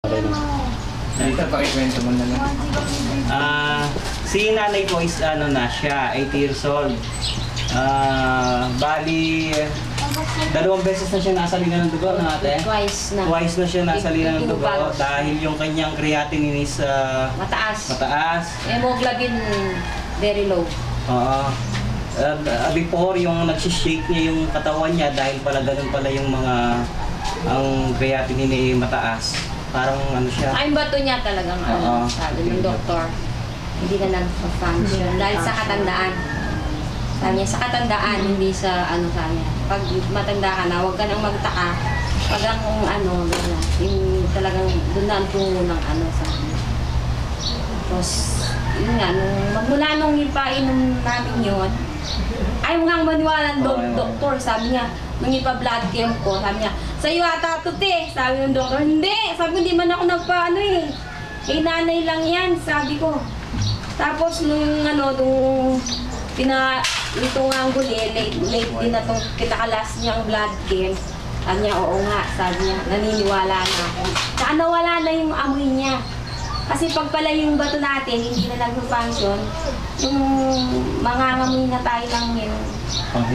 Okay na. Dito, pakikwento mo na lang. Si nanay ko is ano na siya, 80 years old. Bali, 2 beses na siya nasalina ng dugo, no, ate? Twice na. Twice na siya nasalina ng dugo Inubalos. dahil yung kanyang creatinine is Mataas. mataas. Hemoglobin very low. Oo. Before, yung nagsishake niya yung katawan niya dahil pala ganun pala yung mga ang creatinine mataas. Parang ano siya. Ay, bato niya talagang ano, sabi ng doktor. Hindi na nag-function dahil sa katandaan. Sabi niya, sa katandaan, hindi sa ano sabi niya. Pag matanda ka na, huwag ka nang magtaka. Pag ang ano, yung talagang doon na ang tungo ng ano sabi niya. Tapos, yun nga, magmula nung ipainom namin yun, ayaw nga maniwala ng doktor. Sabi niya, nung ipa-blood chem ko, sabi niya, sa'yo ata ito, te. Sabi ng doktor, hindi. Sabi ko, hindi man ako nagpaano eh. Kay nanay lang yan, sabi ko. Tapos nung ano, nung itong angguli, late din na itong kitakalas niyang blood chem. Sabi niya, oo nga, sabi niya, naniniwala na ako. Saka nawala na yung amoy niya. Kasi pag pala yung bato natin, hindi na nag-function, yung mangangamoy na tayo lang yung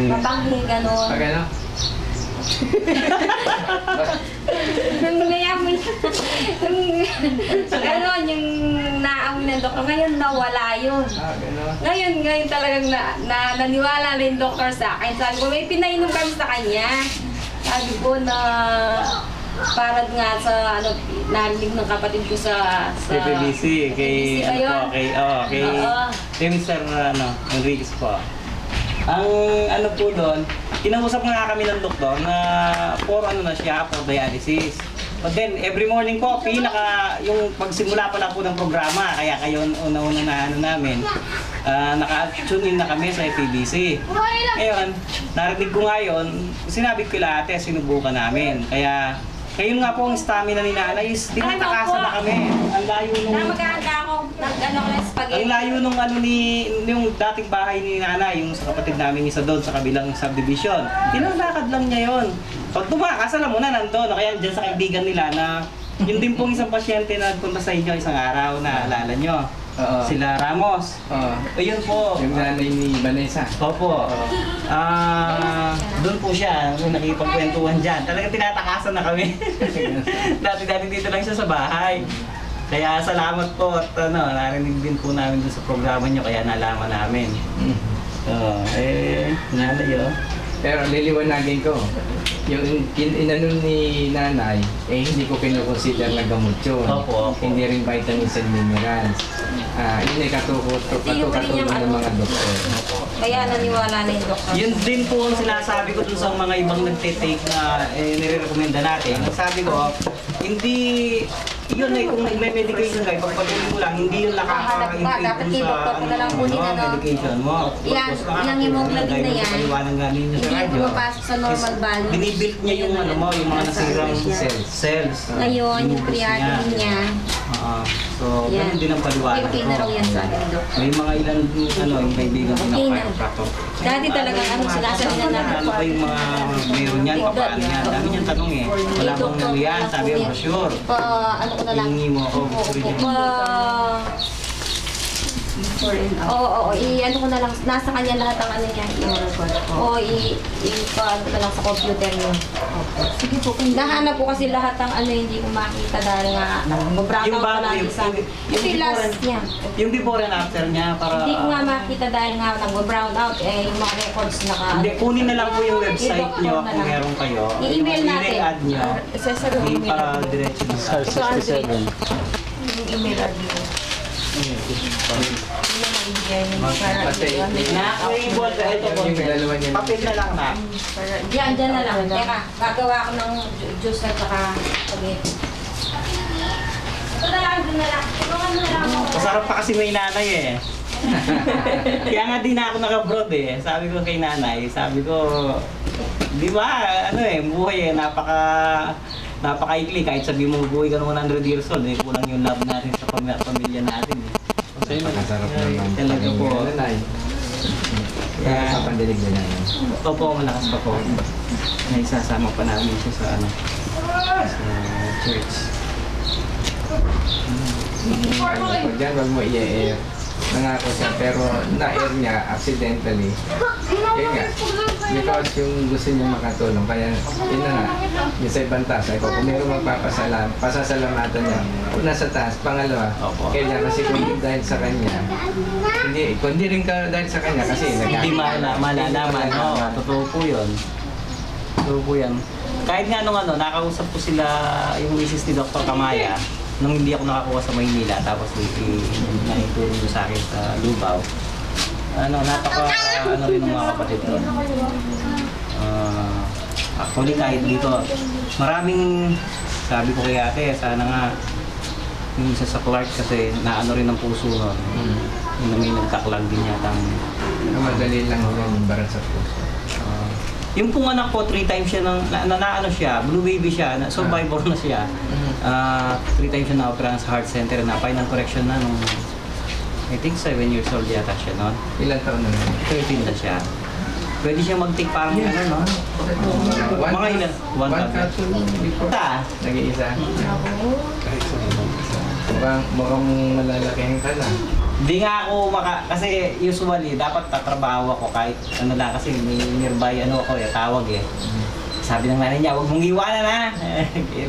mapanghi, gano'n. Pag ano? Yung ngayamoy, gano'n, yung naamoy ng doktor. Ngayon nawala yun. Gano'n. Ngayon talagang naniwala na yung doktor sa akin. Sabi ko, may pinainom kami sa kanya. Sabi ko na parang nga sa ano, narinig ng kapatid ko sa PBBC, kay PBBC ba ano po, yun? kay Mr. Enriquez po. Ang ano po doon, kinausap nga kami ng doktor na for ano na siya, for dialysis. But then, every morning po, yung pagsimula pa lang po ng programa, kaya kayo una-una na ano namin, naka-tune in na kami sa FEBC. Ngayon, narinig ko nga yun, sinabi ko kila ate, sinubukan namin. Kaya, ngayon nga po ang stamina ni nanay is tinatakasan na kami. Ang layo nung... Maganda ako, nag-ano ko ng spaghetti. Ang layo nung ano yung dating bahay ni nanay, yung sa kapatid namin isa doon sa kabilang subdivision. Tinalakad lang niya yon. Pag tumakas, alam mo na nandun. Kaya dyan sa kaibigan nila na yun din pong isang pasyente na nagpunta sa inyo isang araw na alala nyo. Sila Ramos. Ayun po. Yung nanay ni Vanessa. Opo. Doon po siya, nung nakipagkwentuhan dyan. Talagang tinatakasan na kami. Dati dito lang siya sa bahay. Kaya salamat po at narinig din po namin doon sa programa nyo kaya nalaman namin. Nanay yun. Pero liliwanagin ko, yung inano ni nanay, hindi ko kinukonsider na gamot yun. Opo. Hindi rin vitamins and minerals. Yun ay katutunan ng mga doktor. Kaya naniwala na yung doktor. Yun din po ang sinasabi ko dun sa mga ibang nagtitake na nire-recommenda natin. Sabi ko, hindi, yun ay kung may medication kayo, pagpatuloy mo lang, hindi yun nakaka-improve Dapat dun kay sa doktor ko na lang kunin, ano? medication mo. Yan, ilang hemoglobin na yan. Paliwanag nga ninyo sa Hindi radyo. pumapasok sa normal value. Binibuild niya yung ano mo, yung mga nasirang cells. Ngayon, yung Binuboost creatinine niya. So, Yan. ganun din ang paliwanag Okay na raw yan sa akin, Dok. May mga ilang yung kaibigan ko na Okay na. chiropractor. Dati talaga anong sinasabi na natin. Ano ba yung mga meron niyan? Paano yan? Dami niyang tanong eh. Wala bang ano yan? Sabi ko, for sure. Ano ko na lang. Hihingi mo ako. Oo, ano ko na lang, nasa kanya lahat ang ano niya, ano ko na lang sa computer niya. Sige po, nahanap ko kasi lahat ang ano hindi ko makita dahil nga, mag-brown Yung out bago, pa lang isa. Yung last niya. Yung before and after niya para... Hindi ko nga makita dahil nga nag-brown out, yung mga records naka... Hindi, kunin na lang po yung website I-doctor niyo na kung lang. meron kayo. I-email natin. I-add niyo. Hindi para diretso na sa... SAR 67. Yung email address. Nakakaibuan ka ito po. Yung dalawa niya. Papel na lang na. Diyan na lang. Teka, gagawa ko ng juice at saka spaghetti. Ito na lang, doon na lang. Tulungan mo na lang ako. Masarap pa kasi may nanay eh. Kaya nga din ako naka-abroad eh. Sabi ko kay nanay, sabi ko, di ba, ano eh, buhay eh, napakaikli. Kahit sabi mo buhay ka ng 100 years old, eh, kulang yung love natin sa pamilya natin eh. Napakasarap naman. Talaga po. Nanay. Kaya, Sa pandilig na yan. opo, malakas pa po. Naisasama pa namin siya sa ano, sa church. Ano ko dyan, wag mo i-air. Nangako siya, pero na-air niya accidentally. Yun nga, because yung gusto niya makatulong, kaya yun na nga, yung sa ibang taas, ay kung meron pasasalamatan niya, una sa taas, pangalawa, Opo. kaya kasi kung hindi dahil sa kanya, kung hindi rin ka dahil sa kanya, kasi Hindi malalaman, no? Totoo po yun. Totoo po yan. Kahit nga nung nakausap ko sila, yung misis ni Dr. Kamaya, nung hindi ako nakakuha sa Maynila, tapos naitulong doon sa akin sa Lubao. Napaka rin ng mga kapatid ko. Actually, kahit dito, maraming, sabi ko kay ate, sana nga, yung isa sa Clark kasi naano rin ang puso nun. Yung may nagkaklag din yata. madali lang yung barat sa puso. Yung pong anak ko, 3 times siya naano siya, blue baby siya, survivor na siya. 3 times siya na-operahan sa heart center na final correction na nung I think 7 years old yata siya noon. Ilan taon na lang? 13 na siya. Pwede siya mag-take parang no? Mga ilan? 1 cup. Ta? Nag-iisa. Mukhang malalaking ka na. Di nga ako kasi usually dapat tatrabaho ako kahit lang kasi may nearby ako tawag eh. Sabi ng nanay niya, huwag mong iwanan ha.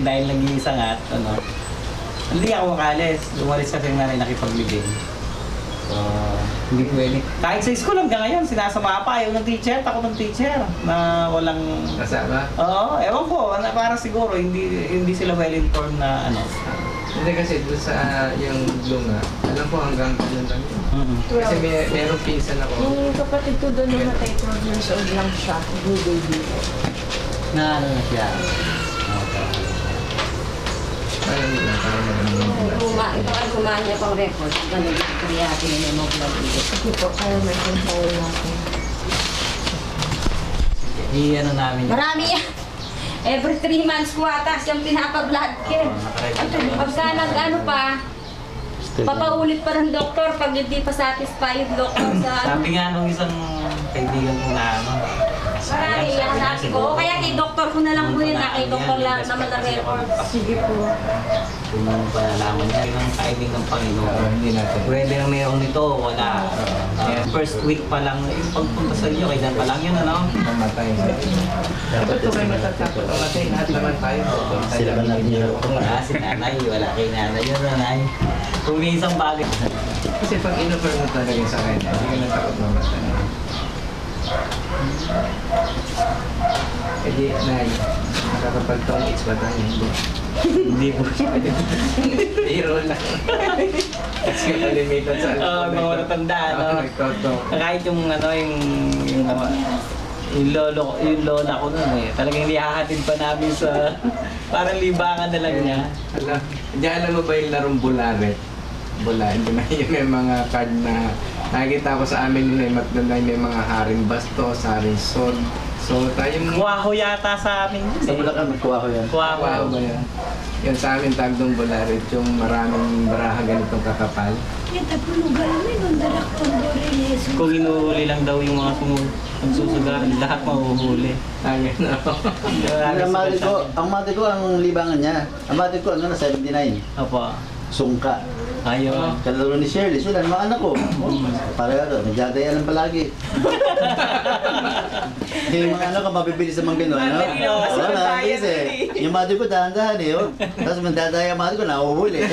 Dahil nag-iisa nga hindi ako makalis. Lumalis kasi yung nanay nakipaglibing. So, hindi pwede. Kahit sa school hanggang ngayon, sinasama pa yung teacher, takot ng teacher na walang... Kasama? Oo, ewan ko, para siguro hindi sila well-informed na Hindi kasi doon sa yung lunga, alam ko hanggang ganun lang yun. Kasi merong pinsan ako. Yung kapatid ko doon namatay 12 years old lang siya, blue baby. Na na siya. Okay. Parang yun lang, parang Kumain niya pang record. Ganun, kaya natin yung hemoglobin. Sige po, kaya may control natin. Namin yun. Marami yan. Every 3 months ko ata siyang pinapa-blood care. Pagka papaulit pa ng doktor pag hindi pa satisfy yung doktor sa Sabi nga nung isang kaibigan ko na Marami yan sabi ko. Kaya kay doktor ko na lang po yun. Kay doktor lang naman na record. Sige po. Kung ano pa nalaman niya ng kaibig ng Panginoon. hindi natin. Pwede na mayroong nito, wala. First week pa lang, yung pagpunta sa inyo, kailan pa lang yun, Mamatay. Dapat ito kayo matatakot. Kasi lahat naman tayo. Sila ba natin yung si nanay, wala kay nanay yun, nanay. Kung may isang bagay. Kasi pag in-offer mo talaga sa kanya, hindi ka natakot mamatay. Eh di, Nay, nakakapagtong its ba tayo? Hindi po. Hero lang. Kasi kalimitan sa Mga matatanda, nagtotong. Kahit yung yung lola ko nun talagang nihahatid pa namin sa parang libangan na lang niya. Alam mo ba yung larong bularet? Hindi na yun may mga card na nakikita ko sa amin yun may mga haring bastos, haring sword. So tayong... Kuwaho yata sa amin. Sa Bulacan, magkuha ko yan. Wow ba yan? Yun sa amin tagdong bularet, yung maraming baraha ganitong kakapal. Kung inuhuli lang daw yung mga nagsusugahan, lahat mahuhuli. Gano'n. Ang mati ko, ang libangan niya. Ang mati ko, na 79. Opo. Sungka. Ayun. Kalaro ni Shirley, sila, mga anak ko. Para nagdadaya lang palagi. Yung mga anak ko, mabibili sa mga gano'n, ano? Kasi Wala, nagdadaya yung mati ko, dahan-dahan eh. Tapos magdadaya ang mati ko, nahuhuli.